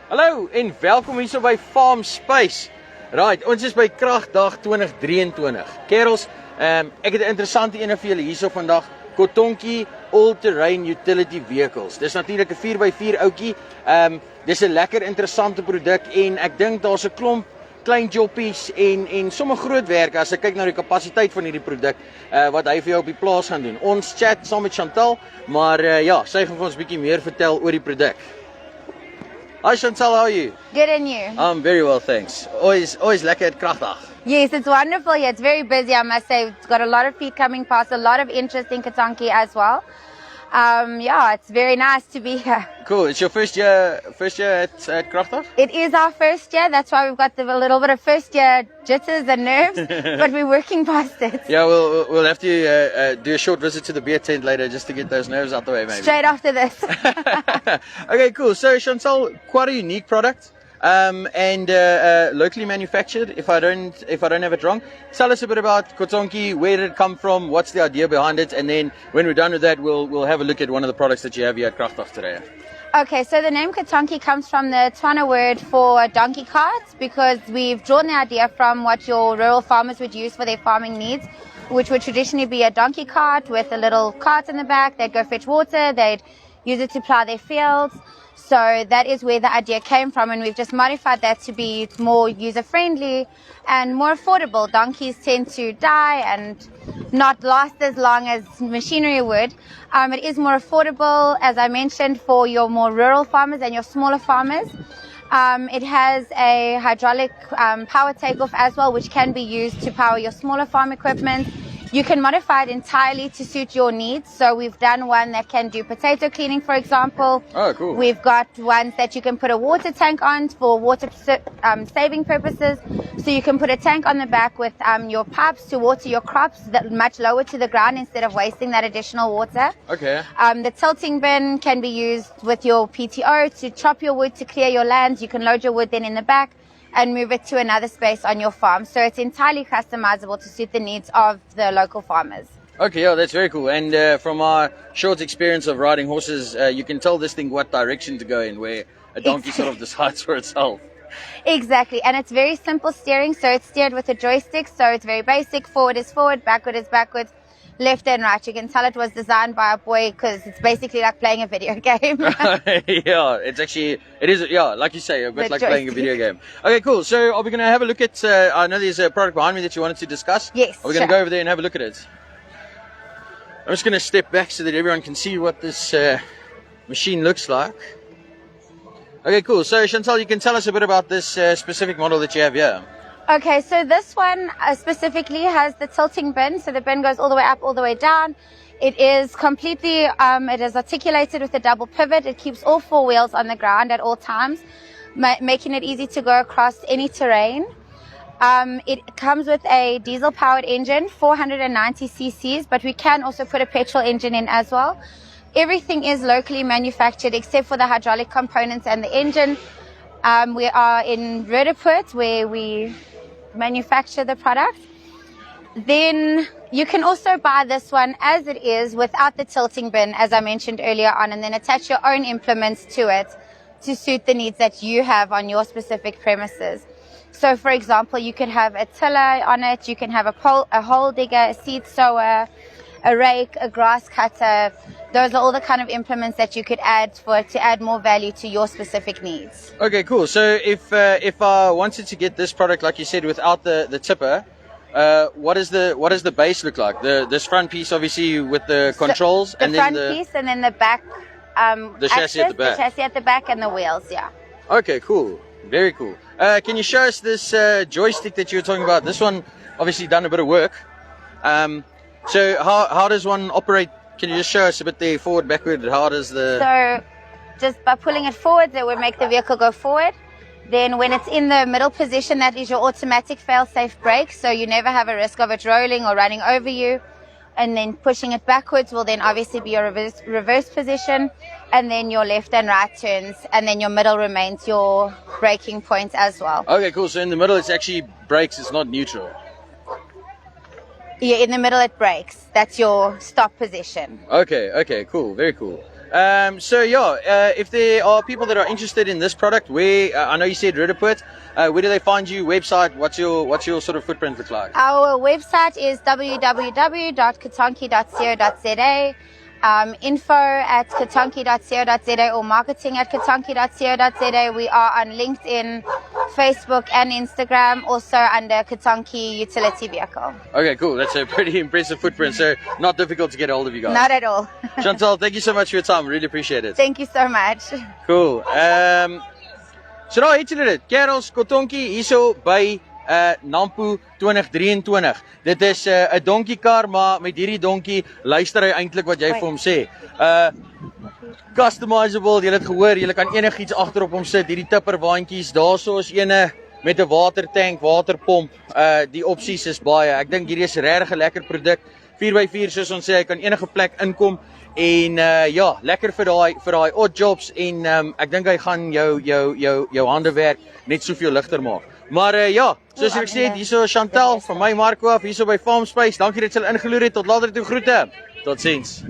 Hallo en welkom hier so by Farmspace. Right, ons is by KragDag 2023. Kerels, ek het 'n interessante een vir julle hierso vandag. Kotonki all-terrain utility vehicles. Dis natuurlik 'n 4x4 ouetjie. Dis 'n lekker interessante produk en ek dink daar's 'n klomp klein jobbies en sommer groot werk as ek kyk na die kapasiteit van hierdie produk wat hy vir jou op die plaas gaan doen. Ons chat saam met Chantelle, maar ja, sy gaan vir ons 'n bietjie meer vertel oor die produk. Hi Chantelle, how are you? Good, and you? I'm very well, thanks. Always lekker at KragDag. Yes, it's wonderful here. It's very busy, I must say. It's got a lot of feet coming past, a lot of interest in Kotonki as well. Yeah, it's very nice to be here. Cool. It's your first year at KragDag? It is our first year. That's why we've got a little bit of first year jitters and nerves, but we're working past it. Yeah, we'll have to do a short visit to the beer tent later just to get those nerves out the way, maybe. Straight after this. Okay, cool. So Chantelle, quite a unique product. And locally manufactured, if I don't have it wrong. Tell us a bit about Kotonki, where did it come from, what's the idea behind it, and then when we're done with that, we'll have a look at one of the products that you have here at KragDag today. Okay, so the name Kotonki comes from the Tswana word for donkey cart, because we've drawn the idea from what your rural farmers would use for their farming needs, which would traditionally be a donkey cart with a little cart in the back. They'd go fetch water, they'd use it to plow their fields. So that is where the idea came from, and we've just modified that to be more user-friendly and more affordable. Donkeys tend to die and not last as long as machinery would. It is more affordable, as I mentioned, for your more rural farmers and your smaller farmers. It has a hydraulic power takeoff as well, which can be used to power your smaller farm equipment. You can modify it entirely to suit your needs. So we've done one that can do potato cleaning, for example. Oh, cool. We've got ones that you can put a water tank on for water saving purposes. So you can put a tank on the back with your pipes to water your crops that much lower to the ground instead of wasting that additional water. Okay. The tilting bin can be used with your PTO to chop your wood to clear your lands. You can load your wood then in the back and move it to another space on your farm. So it's entirely customizable to suit the needs of the local farmers. Okay, yeah, that's very cool. And from our short experience of riding horses, you can tell this thing what direction to go in, where a donkey sort of decides for itself. Exactly, and it's very simple steering, so it's steered with a joystick, so it's very basic. Forward is forward, backward is backwards, left and right. You can tell it was designed by a boy because it's basically like playing a video game. Yeah, it is, yeah, like you say, a bit like playing a video game. Okay, cool. So are we going to have a look at, I know there's a product behind me that you wanted to discuss. Yes, Are we going to go over there and have a look at it? I'm just going to step back so that everyone can see what this machine looks like. Okay, cool. So Chantelle, you can tell us a bit about this specific model that you have here. Okay, so this one specifically has the tilting bin. So the bin goes all the way up, all the way down. It is completely, it is articulated with a double pivot. It keeps all four wheels on the ground at all times, making it easy to go across any terrain. It comes with a diesel-powered engine, 490 cc's, but we can also put a petrol engine in as well. Everything is locally manufactured except for the hydraulic components and the engine. We are in Roodepoort, where we manufacture the product. Then you can also buy this one as it is without the tilting bin, as I mentioned earlier on, and then attach your own implements to it to suit the needs that you have on your specific premises. So for example, you could have a tiller on it, you can have a hole digger, a seed sower, a rake, a grass cutter. Those are all the kind of implements that you could add to add more value to your specific needs. Okay, cool. So if I wanted to get this product, like you said, without the tipper, what does the base look like? This front piece, obviously, with the controls, and then the front piece, and then the back. The chassis at the back. The chassis at the back and the wheels, yeah. Okay, cool. Very cool. Can you show us this joystick that you were talking about? This one, obviously, done a bit of work. So how does one operate? Can you just show us a bit there, forward, backward? How does the... So just by pulling it forward, that would make the vehicle go forward. Then when it's in the middle position, that is your automatic fail-safe brake. So you never have a risk of it rolling or running over you. And then pushing it backwards will then obviously be your reverse position. And then your left and right turns. And then your middle remains your braking point as well. Okay, cool. So in the middle, it's actually brakes. It's not neutral. Yeah, in the middle it brakes. That's your stop position. Okay, cool. Very cool. So yeah, if there are people that are interested in this product, where I know you said Ridderput, where do they find you? Website? What's your sort of footprint look like? Our website is www.kotonki.co.za. Info@kotonki.co.za or marketing@kotonki.co.za. We are on LinkedIn, Facebook, and Instagram, also under Kotonki Utility Vehicle. Okay, cool. That's a pretty impressive footprint. So not difficult to get a hold of you guys. Not at all. Chantelle, thank you so much for your time. Really appreciate it. Thank you so much. Cool. So daar het julle dit. Kerels, Kotonki hierso by Nampo 2023. Dit is 'n donkiekar, maar met hierdie donkie luister hy eintlik wat jy vir hom sê. Customizable, jy het gehoor, jy kan enigiets agterop hom sit. Hierdie tipperwaandjies, daarso is ene met 'n watertank, waterpomp. Die opsies is baie. Ek dink hierdie is regtig 'n lekker produk. 4x4 soos ons sê, hy kan enige plek inkom. En ja, lekker vir daai odd jobs en ek dink hy gaan jou hande werk net soveel ligter maak. Maar ja, soos ek sê, hierso Chantelle van my Marco af hierso by Farmspace. Dankie dat julle ingeloer het. Tot later toe, groete. Totsiens.